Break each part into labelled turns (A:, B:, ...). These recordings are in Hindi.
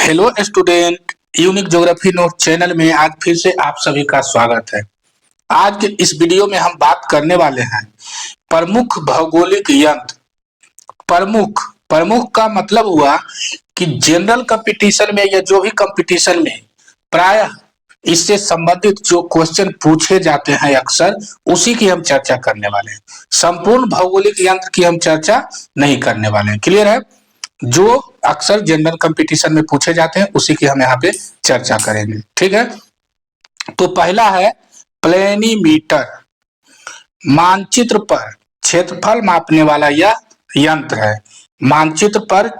A: Hello student, unique geography note channel में आज फिर से आप सभी का स्वागत है। आज के इस वीडियो में हम बात करने वाले हैं प्रमुख भौगोलिक यंत्र। प्रमुख प्रमुख का मतलब हुआ कि जनरल कंपटीशन में या जो भी कंपटीशन में प्रायः इससे संबंधित जो क्वेश्चन पूछे जाते हैं अक्सर उसी की हम चर्चा करने वाले हैं। संपूर्ण भौगोलिक यंत्र की हम चर्चा नहीं करने वाले हैं। क्लियर है? जो अक्सर जनरल कंपटीशन में पूछे जाते हैं उसी की हम यहाँ पे चर्चा करेंगे। ठीक है, तो पहला है प्लेनीमीटर। मानचित्र पर क्षेत्रफल मापने वाला यह यंत्र है। मानचित्र पर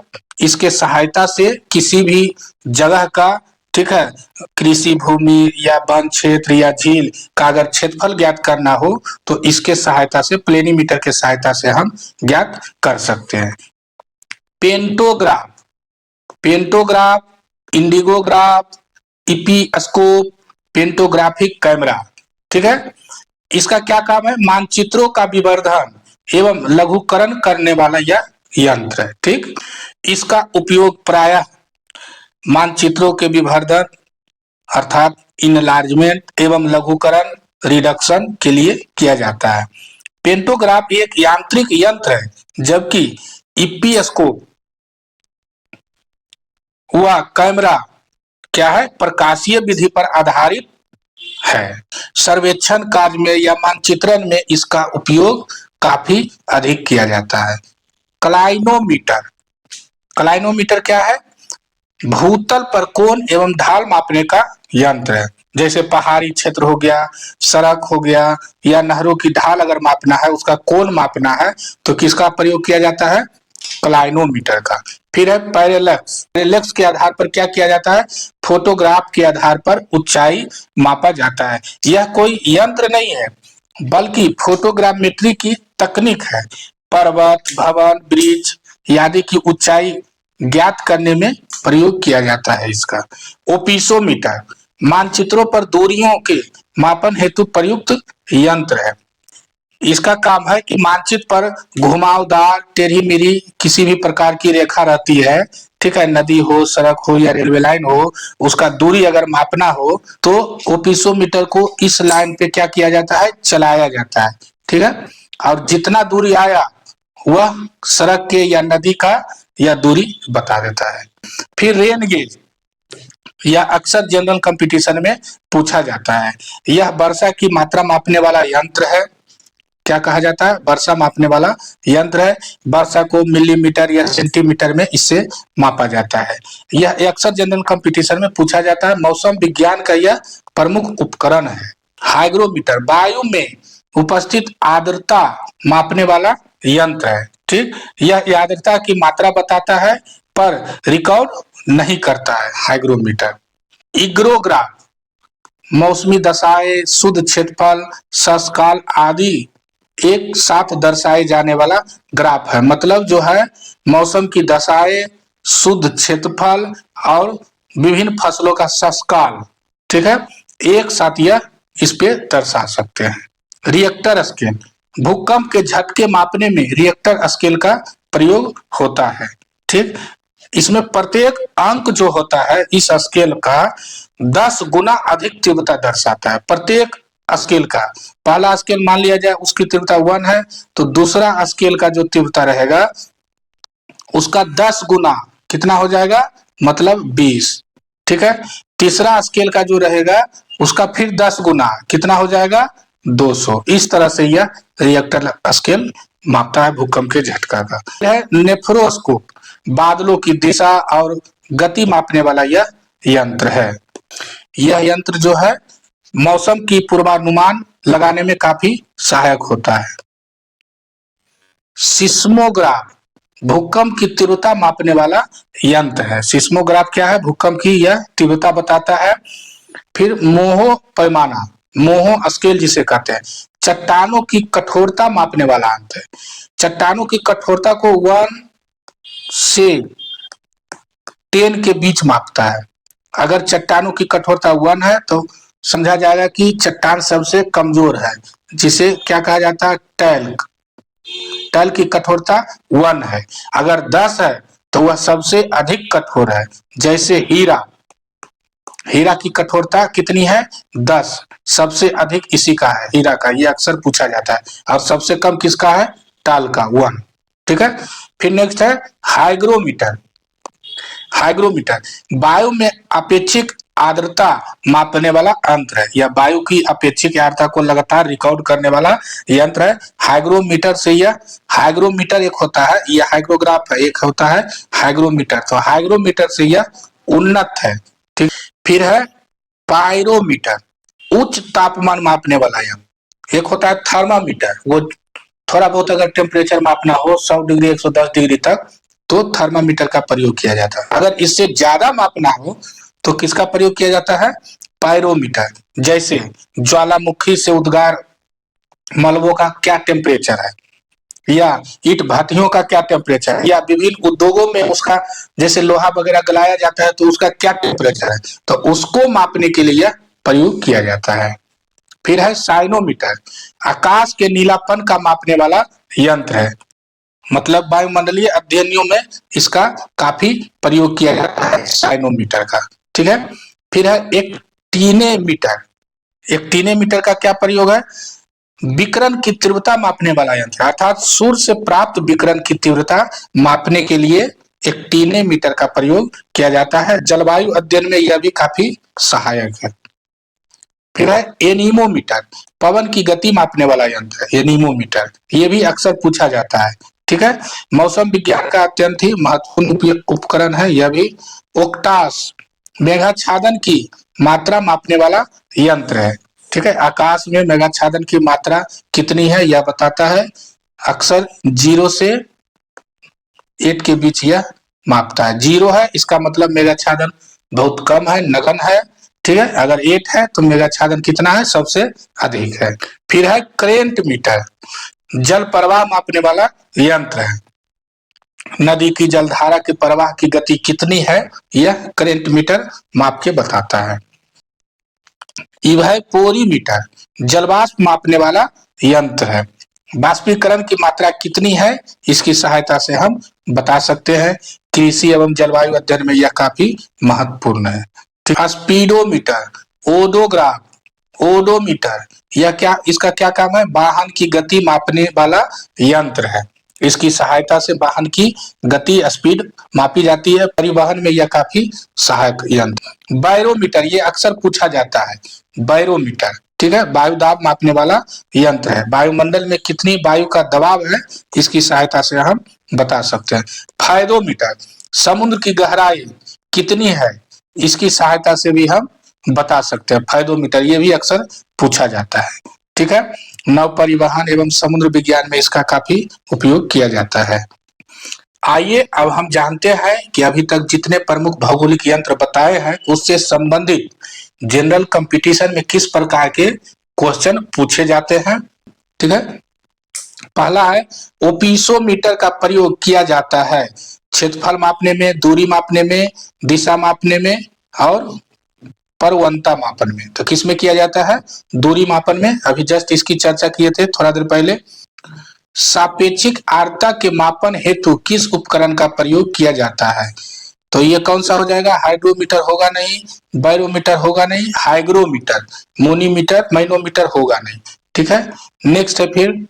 A: इसके सहायता से किसी भी जगह का, ठीक है, कृषि भूमि या वन क्षेत्र या झील का अगर क्षेत्रफल ज्ञात करना हो तो इसके सहायता से, प्लेनीमीटर के सहायता से हम ज्ञात कर सकते हैं। पेंटोग्राफ, पेंटोग्राफ, इंडिगोग्राफ, इपीस्कोप, पेंटोग्राफिक कैमरा। ठीक है, इसका क्या काम है? मानचित्रों का विवर्धन एवं लघुकरण करने वाला यह यंत्र है। ठीक, इसका उपयोग प्रायः मानचित्रों के विवर्धन अर्थात इनलार्जमेंट एवं लघुकरण रिडक्शन के लिए किया जाता है। पेंटोग्राफ एक यांत्रिक यंत्र है जबकि इपीस्कोप हुआ कैमरा क्या है? प्रकाशीय विधि पर आधारित है। सर्वेक्षण कार्य में या मानचित्रण में इसका उपयोग काफी अधिक किया जाता है। क्लाइनोमीटर, क्लाइनोमीटर क्या है? भूतल पर कोण एवं ढाल मापने का यंत्र है। जैसे पहाड़ी क्षेत्र हो गया, सड़क हो गया या नहरों की ढाल अगर मापना है, उसका कोण मापना है तो किसका प्रयोग किया जाता है? क्लाइनोमीटर का। फिर है पैरेलैक्स। पैरेलैक्स के आधार पर क्या किया जाता है? फोटोग्राफ के आधार पर ऊंचाई मापा जाता है। यह कोई यंत्र नहीं है बल्कि फोटोग्रामेट्री की तकनीक है। पर्वत, भवन, ब्रिज आदि की ऊंचाई ज्ञात करने में प्रयोग किया जाता है इसका। ओपिसोमीटर मानचित्रों पर दूरियों के मापन हेतु प्रयुक्त यंत्र है। इसका काम है कि मानचित्र पर घुमावदार, टेढ़ी मेढ़ी किसी भी प्रकार की रेखा रहती है, ठीक है, नदी हो, सड़क हो या रेलवे लाइन हो, उसका दूरी अगर मापना हो तो ओपिसोमीटर को इस लाइन पे क्या किया जाता है? चलाया जाता है। ठीक है, और जितना दूरी आया वह सड़क के या नदी का या दूरी बता देता है। फिर रेन गेज, यह अक्सर जनरल कंपटीशन में पूछा जाता है। यह वर्षा की मात्रा मापने वाला यंत्र है। क्या कहा जाता है? वर्षा मापने वाला यंत्र है। वर्षा को मिलीमीटर या सेंटीमीटर में इससे मापा जाता है। यह अक्सर जनरल कंपटीशन में पूछा जाता है। मौसम विज्ञान का यह प्रमुख उपकरण है। हाइग्रोमीटर वायु में उपस्थित आर्द्रता मापने वाला यंत्र है। ठीक, यह आर्द्रता की मात्रा बताता है पर रिकॉर्ड नहीं करता है हाइग्रोमीटर। इग्रोग्राफ मौसमी दशाएं, शुद्ध क्षेत्रफल, शस्काल आदि एक साथ दर्शाए जाने वाला ग्राफ है। मतलब जो है मौसम की दशाएं, शुद्ध क्षेत्रफल और विभिन्न फसलों का शस्काल, ठीक है, एक साथ यह इस पे दर्शा सकते हैं। रिएक्टर स्केल भूकंप के झटके मापने में रिएक्टर स्केल का प्रयोग होता है। ठीक, इसमें प्रत्येक अंक जो होता है इस स्केल का 10 गुना अधिक तीव्रता दर्शाता है। प्रत्येक स्केल का पहला स्केल मान लिया जाए उसकी तीव्रता 1 है तो दूसरा स्केल का जो तीव्रता रहेगा उसका 10 गुना कितना हो जाएगा? मतलब 20। ठीक है, तीसरा स्केल का जो रहेगा उसका फिर 10 गुना कितना हो जाएगा? 200। इस तरह से यह रिएक्टर स्केल मापता है भूकंप के झटका का। है नेफ्रोस्कोप बादलों की दिशा और गति मापने वाला यह यंत्र है। यह यंत्र जो है मौसम की पूर्वानुमान लगाने में काफी सहायक होता है। सिस्मोग्राफ भूकंप की तीव्रता मापने वाला यंत्र है। सिस्मोग्राफ क्या है? भूकंप की यह तीव्रता बताता है। फिर मोहो पैमाना, मोहो स्केल जिसे कहते हैं, चट्टानों की कठोरता मापने वाला यंत्र है। चट्टानों की कठोरता को 1 से 10 के बीच मापता है। अगर चट्टानों की कठोरता 1 है तो समझा जाएगा कि चट्टान सबसे कमजोर है, जिसे क्या कहा जाता है? टैल्क। टैल्क की कठोरता 1 है। अगर 10 है तो वह सबसे अधिक कठोर है। जैसे हीरा, हीरा की कठोरता कितनी है? 10। सबसे अधिक इसी का है, हीरा का, ये अक्सर पूछा जाता है। और सबसे कम किसका है? टाल का, 1। ठीक है। फिर नेक्स्ट है हाइग्रोमीटर। हाइग्रोमीटर वायु में अपेक्षिक आर्द्रता मापने वाला यंत्र है, या वायु की अपेक्षिक आर्द्रता को लगातार रिकॉर्ड करने वाला यंत्र है हाइग्रोमीटर। से यह हाइग्रोमीटर एक होता है, यह हाइग्रोग्राफ है, एक होता है हाइग्रोमीटर। तो हाइग्रोमीटर से यह उन्नत है। ठीक। फिर है पायरोमीटर, उच्च तापमान मापने वाला यंत्र। एक होता है थर्मामीटर, वो थोड़ा बहुत अगर टेम्परेचर मापना हो 100 डिग्री 110 डिग्री तक, तो थर्मामीटर का प्रयोग किया जाता है। अगर इससे ज्यादा मापना हो तो किसका प्रयोग किया जाता है? पायरोमीटर। जैसे ज्वालामुखी से उद्गार मलबों का क्या टेम्परेचर है, या ईंट भट्टियों का क्या टेम्परेचर है, या विभिन्न उद्योगों में उसका, जैसे लोहा वगैरह गलाया जाता है तो उसका क्या टेम्परेचर है, तो उसको मापने के लिए यह प्रयोग किया जाता है। फिर है साइनोमीटर, आकाश के नीलापन का मापने वाला यंत्र है। मतलब वायुमंडलीय अध्ययनों में इसका काफी प्रयोग किया जाता है साइनोमीटर का। ठीक है। फिर है एक टीनेमीटर। एक टीनेमीटर का क्या प्रयोग है? विकिरण की तीव्रता मापने वाला यंत्र, अर्थात सूर्य से प्राप्त विकिरण की तीव्रता मापने के लिए एक टीनेमीटर का प्रयोग किया जाता है। जलवायु अध्ययन में यह भी काफी सहायक है। फिर है एनीमोमीटर, पवन की गति मापने वाला यंत्र है एनीमोमीटर, ये भी अक्सर पूछा जाता है। ठीक है। मौसम विज्ञान का अत्यंत ही महत्वपूर्ण उपकरण है यह भी। ओक्टास, मेघाच्छादन की मात्रा मापने वाला यंत्र है। ठीक है। आकाश में मेघाच्छादन की मात्रा कितनी है यह बताता है। अक्सर 0 से 8 के बीच यह मापता है। 0 है इसका मतलब मेघाच्छादन बहुत कम है, नगन है। ठीक है। अगर 8 है तो मेघाच्छादन कितना है? सबसे अधिक है। फिर है करेंट मीटर, जल प्रवाह मापने वाला यंत्र है। नदी की जलधारा के प्रवाह की गति कितनी है यह करेंट मीटर माप के बताता है। इवेपोरीमीटर, जलवाष्प मापने वाला यंत्र है। बाष्पीकरण की मात्रा कितनी है इसकी सहायता से हम बता सकते हैं। कृषि एवं जलवायु अध्ययन में यह काफी महत्वपूर्ण है। स्पीडोमीटर, ओडोग्राफ, ओडोमीटर, यह क्या, इसका क्या काम है? वाहन की गति मापने वाला यंत्र है। इसकी सहायता से वाहन की गति, स्पीड मापी जाती है। परिवहन में यह काफी सहायक यंत्र। बैरोमीटर, ये अक्सर पूछा जाता है। बैरोमीटर, ठीक है, वायु दाब मापने वाला यंत्र है। वायुमंडल में कितनी वायु का दबाव है इसकी सहायता से हम बता सकते हैं। फायदोमीटर, समुद्र की गहराई कितनी है इसकी सहायता से भी हम बता सकते हैं। फायदोमीटर, ये भी अक्सर पूछा जाता है। ठीक है। नौ परिवहन एवं समुद्र विज्ञान में इसका काफी उपयोग किया जाता है। आइए अब हम जानते हैं कि अभी तक जितने प्रमुख भौगोलिक यंत्र बताए हैं उससे संबंधित जनरल कंपटीशन में किस प्रकार के क्वेश्चन पूछे जाते हैं। ठीक है। पहला है ओपिसोमीटर का प्रयोग किया जाता है क्षेत्रफल मापने में, दूरी मापने में, दिशा मापने में और परवंता मापन में। तो किस में किया जाता है? दूरी मापन में। अभी जस्ट इसकी चर्चा किए थे थोड़ा देर पहले। सापेक्षिक आर्द्रता के मापन हेतु किस उपकरण का प्रयोग किया जाता है? तो ये कौन सा हो जाएगा? हाइड्रोमीटर होगा नहीं, बैरोमीटर होगा नहीं, हाइग्रोमीटर, मोनीमीटर, मैनोमीटर होगा नहीं। ठीक है। नेक्स्ट है फिर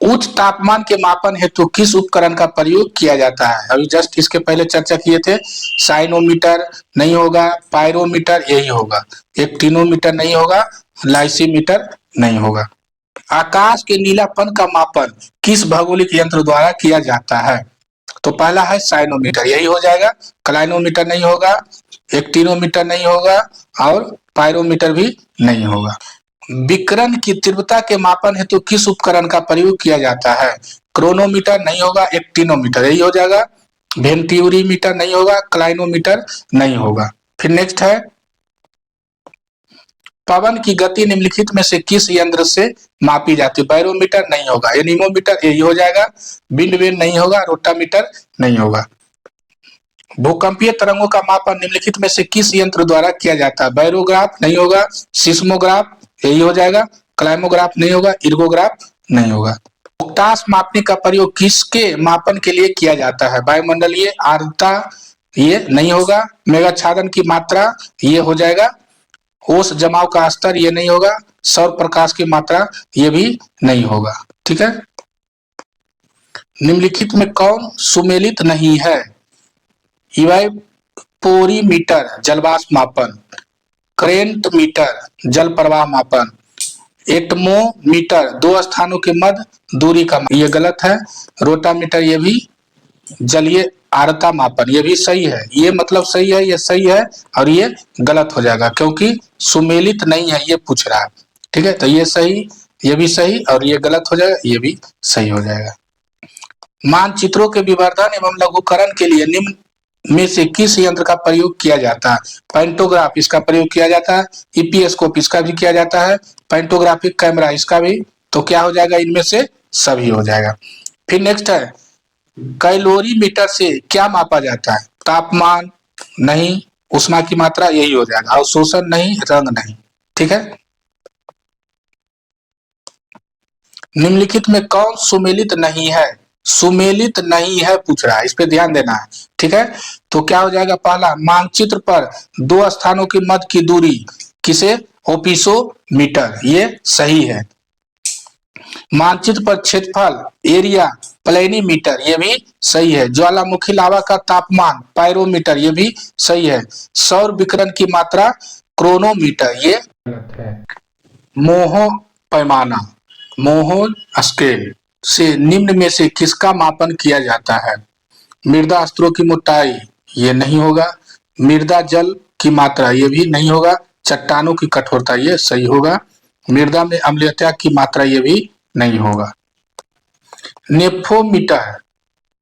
A: उच्च तापमान के मापन हेतु किस उपकरण का प्रयोग किया जाता है? अभी जस्ट इसके पहले चर्चा किए थे। साइनोमीटर नहीं होगा, पायरोमीटर यही होगा, एक्टिनोमीटर नहीं होगा, लाइसीमीटर नहीं होगा। आकाश के नीलापन का मापन किस भौगोलिक यंत्र द्वारा किया जाता है? तो पहला है साइनोमीटर, यही हो जाएगा। क्लाइनोमीटर नहीं होगा, एक्टिनोमीटर नहीं होगा और पायरोमीटर भी नहीं होगा। विकिरण की तीव्रता के मापन हेतु किस उपकरण का प्रयोग किया जाता है? क्रोनोमीटर नहीं होगा, एक्टिनोमीटर यही हो जाएगा। वेंट्यूरीमीटर नहीं होगा, क्लाइनोमीटर नहीं होगा। फिर नेक्स्ट है पवन की गति निम्नलिखित में से किस यंत्र से मापी जाती है? बैरोमीटर नहीं होगा, एनीमोमीटर यही हो जाएगा। विंड वेन नहीं होगा, रोटामीटर नहीं होगा। भूकंपीय तरंगों का मापन निम्नलिखित में से किस यंत्र द्वारा किया जाता है? बैरोग्राफ नहीं होगा, सिस्मोग्राफ यही हो जाएगा। क्लाइमोग्राफ नहीं होगा, इर्गोग्राफ नहीं होगा। पोटास मापने का प्रयोग किसके मापन के लिए किया जाता है? वायुमंडलीय आर्द्रता ये नहीं होगा, मेघाच्छादन की मात्रा ये हो जाएगा, ओस जमाव का स्तर ये नहीं होगा, सौर प्रकाश की मात्रा ये भी नहीं होगा। ठीक है, निम्नलिखित में कौन सुमेलित नहीं है? इवापोरीमीटर जलवाष्प मापन, करेंट मीटर जल प्रवाह मापन, एटमोमीटर दो स्थानों के मध्य दूरी का ये गलत है, रोटामीटर ये भी जलीय आर्द्रता मापन ये भी सही है, ये मतलब सही है, ये सही है और ये गलत हो जाएगा क्योंकि सुमेलित नहीं है ये पूछ रहा है। ठीक है, तो ये सही, ये भी सही और ये गलत हो जाएगा, ये भी सही हो जाएगा। मानचित्रों के विवर्धन एवं लघुकरण के लिए निम्न में से किस यंत्र का प्रयोग किया जाता है? पेंटोग्राफ इसका प्रयोग किया जाता है, ईपीएस्कोप इसका भी किया जाता है, पेंटोग्राफिक कैमरा इसका भी, तो क्या हो जाएगा? इनमें से सभी हो जाएगा। फिर नेक्स्ट है, कैलोरीमीटर से क्या मापा जाता है? तापमान नहीं, उष्मा की मात्रा यही हो जाएगा, अवशोषण नहीं, रंग नहीं। ठीक है, निम्नलिखित में कौन सुमेलित नहीं है? सुमेलित नहीं है पूछ रहा है, इस पे ध्यान देना है। ठीक है, तो क्या हो जाएगा? पहला, मानचित्र पर दो स्थानों के मध्य की दूरी किसे? ओपिसोमीटर, ये सही है। मानचित्र पर क्षेत्रफल एरिया प्लेनीमीटर ये भी सही है। ज्वालामुखी लावा का तापमान पायरोमीटर ये भी सही है। सौर विकिरण की मात्रा क्रोनोमीटर ये गलत है। मोहो पैमाना मोहो स्केल से निम्न में से किसका मापन किया जाता है? मृदा स्तरों की मोटाई ये नहीं होगा, मृदा जल की मात्रा ये भी नहीं होगा, चट्टानों की कठोरता ये सही होगा, मृदा में अम्लीयता की मात्रा ये भी नहीं होगा। नेफोमीटर,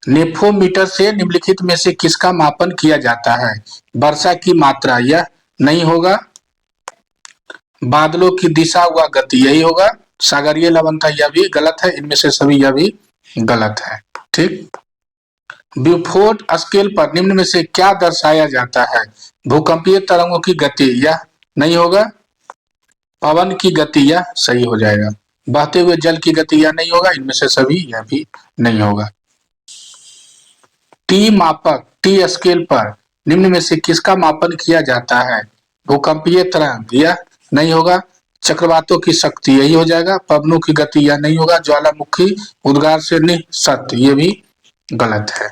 A: नेफोमीटर से निम्नलिखित में से किसका मापन किया जाता है? वर्षा की मात्रा यह नहीं होगा, बादलों की दिशा व गति यही होगा, सागरीय लवणता यह भी गलत है, इनमें से सभी यह भी गलत है। ठीक, ब्यूफोर्ट स्केल पर निम्न में से क्या दर्शाया जाता है? भूकंपीय तरंगों की गति यह नहीं होगा, पवन की गति यह सही हो जाएगा, बहते हुए जल की गति यह नहीं होगा, इनमें से सभी यह भी नहीं होगा। टी मापक टी स्केल पर निम्न में से किसका मापन किया जाता है? भूकंपीय तरंग यह नहीं होगा, चक्रवातों की शक्ति यही हो जाएगा, पवनों की गति यह नहीं होगा, ज्वालामुखी उद्गार से निसत ये भी गलत है।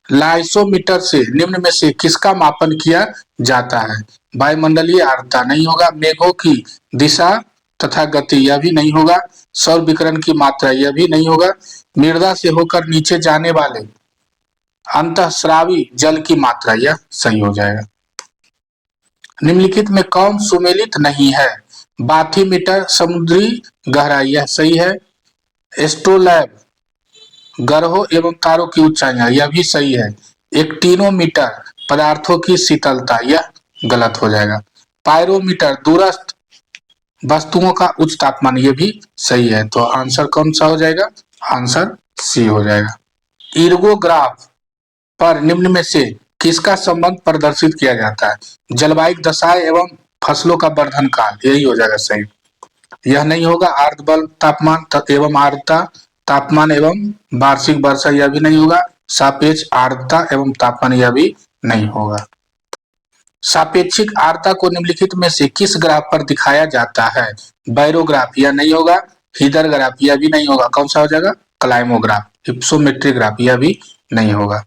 A: लाइसोमीटर से निम्न में से किसका मापन किया जाता है? वायुमंडलीय आर्द्रता नहीं होगा, मेघों की दिशा तथा गति यह भी नहीं होगा, सौर विकिरण की मात्रा यह भी नहीं होगा, मृदा से होकर नीचे जाने वाले अंतःस्रावी जल की मात्रा यह सही हो जाएगा। निम्नलिखित में कौन सुमेलित नहीं है? बाथिमीटर समुद्री गहराई यह सही है, एस्ट्रोलैब ग्रहों एवं तारों की ऊंचाइयां यह भी सही है, एक्टिनोमीटर पदार्थों की शीतलता यह गलत हो जाएगा, पायरोमीटर दूरस्थ वस्तुओं का उच्च तापमान ये भी सही है, तो आंसर कौन सा हो जाएगा? आंसर सी हो जाएगा। इर्गोग्राफ पर निम्न में से किसका संबंध प्रदर्शित किया जाता है? जलवायु दशाएं एवं फसलों का वर्धन काल यही हो जाएगा सही, यह नहीं होगा, आर्द्र बल तापमान एवं आर्द्रता तापमान एवं वार्षिक वर्षा यह भी नहीं होगा, सापेक्ष आर्द्रता एवं तापमान यह भी नहीं होगा। सापेक्षिक आर्द्रता को निम्नलिखित में से किस ग्राफ पर दिखाया जाता है? बैरोग्राफ यह नहीं होगा, हीदरग्राफ यह भी नहीं होगा, कौन सा हो जाएगा? क्लाइमोग्राफ, हिप्सोमेट्रिक ग्राफ यह भी नहीं होगा।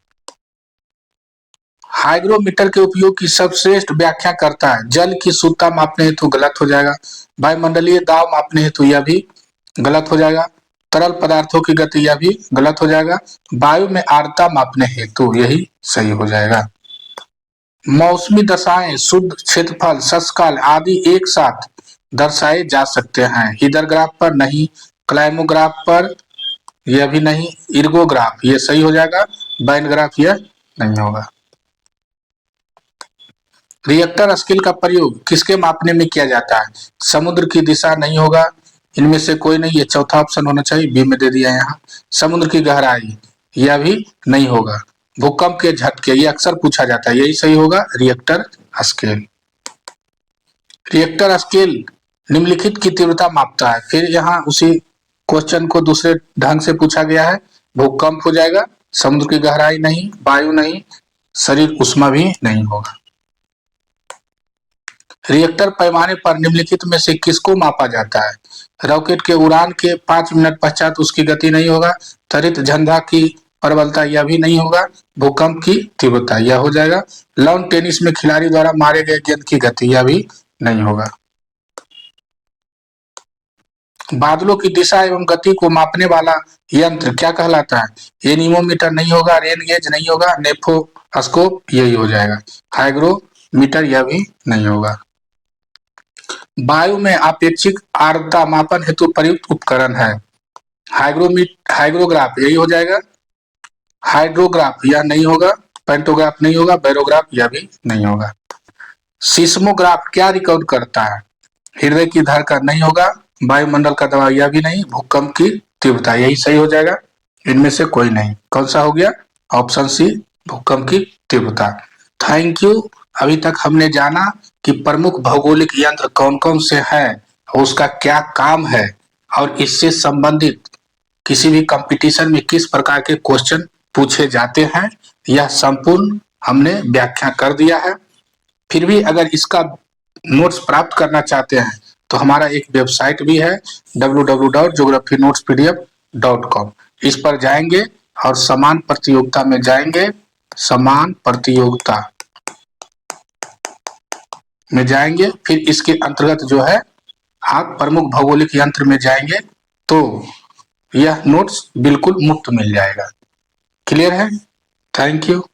A: हाइग्रोमीटर के उपयोग की सर्वश्रेष्ठ व्याख्या करता है? जल की शुद्धता मापने हेतु गलत हो जाएगा, वायुमंडलीय दाब मापने हेतु यह भी गलत हो जाएगा, तरल पदार्थों की गति यह भी गलत हो जाएगा, वायु में आर्द्रता मापने हेतु यही सही हो जाएगा। मौसमी दशाएं, शुद्ध क्षेत्रफल, शस्काल आदि एक साथ दर्शाए जा सकते हैं। हीदरग्राफ पर नहीं, क्लाइमोग्राफ पर यह भी नहीं, इर्गोग्राफ यह सही हो जाएगा, बैनग्राफ यह नहीं होगा। रिएक्टर स्केल का प्रयोग किसके मापने में किया जाता है? समुद्र की दिशा नहीं होगा, इनमें से कोई नहीं, ये चौथा ऑप्शन होना चाहिए, बी में दे दिया है यहाँ। समुद्र की गहराई यह भी नहीं होगा, भूकंप के झटके ये अक्सर पूछा जाता है, यही सही होगा, रिएक्टर स्केल। रिएक्टर स्केल निम्नलिखित की तीव्रता मापता है, फिर यहाँ उसी क्वेश्चन को दूसरे ढंग से पूछा गया है, भूकंप हो जाएगा, समुद्र की गहराई नहीं, वायु नहीं, शरीर उष्मा भी नहीं होगा। रिएक्टर पैमाने पर निम्नलिखित में से किसको मापा जाता है? रॉकेट के उड़ान के 5 मिनट पश्चात उसकी गति नहीं होगा, त्वरित झंडा की प्रबलता यह भी नहीं होगा, भूकंप की तीव्रता यह हो जाएगा, लॉन टेनिस में खिलाड़ी द्वारा मारे गए गेंद की गति यह भी नहीं होगा। बादलों की दिशा एवं गति को मापने वाला यंत्र क्या कहलाता है? एनीमोमीटर नहीं होगा, रेन गेज नहीं होगा, नेफोस्कोप यही हो जाएगा, हाइग्रोमीटर यह भी नहीं होगा। वायु में अपेक्षिक आर्द्रता मापन हेतु प्रयुक्त उपकरण है? हाइग्रोग्राफ यही हो जाएगा, हाइड्रोग्राफ यह नहीं होगा, पेंटोग्राफ नहीं होगा, बैरोग्राफ यह भी नहीं होगा। सिस्मोग्राफ क्या रिकॉर्ड करता है? हृदय की धड़कन नहीं होगा, वायुमंडल का दबाव यह भी नहीं, भूकंप की तीव्रता यही सही हो जाएगा, इनमें से कोई नहीं। कौन सा हो गया? ऑप्शन सी, भूकंप की तीव्रता। Thank you. अभी तक हमने जाना कि प्रमुख भौगोलिक यंत्र कौन कौन से हैं, उसका क्या काम है और इससे संबंधित किसी भी कंपटीशन में किस प्रकार के क्वेश्चन पूछे जाते हैं, यह संपूर्ण हमने व्याख्या कर दिया है। फिर भी अगर इसका नोट्स प्राप्त करना चाहते हैं तो हमारा एक वेबसाइट भी है www.geographynotespdf.com। इस पर जाएंगे और समान प्रतियोगिता में जाएंगे, समान प्रतियोगिता में जाएंगे, फिर इसके अंतर्गत जो है आप प्रमुख भौगोलिक यंत्र में जाएंगे तो यह नोट्स बिल्कुल मुफ्त मिल जाएगा। क्लियर है? Thank you.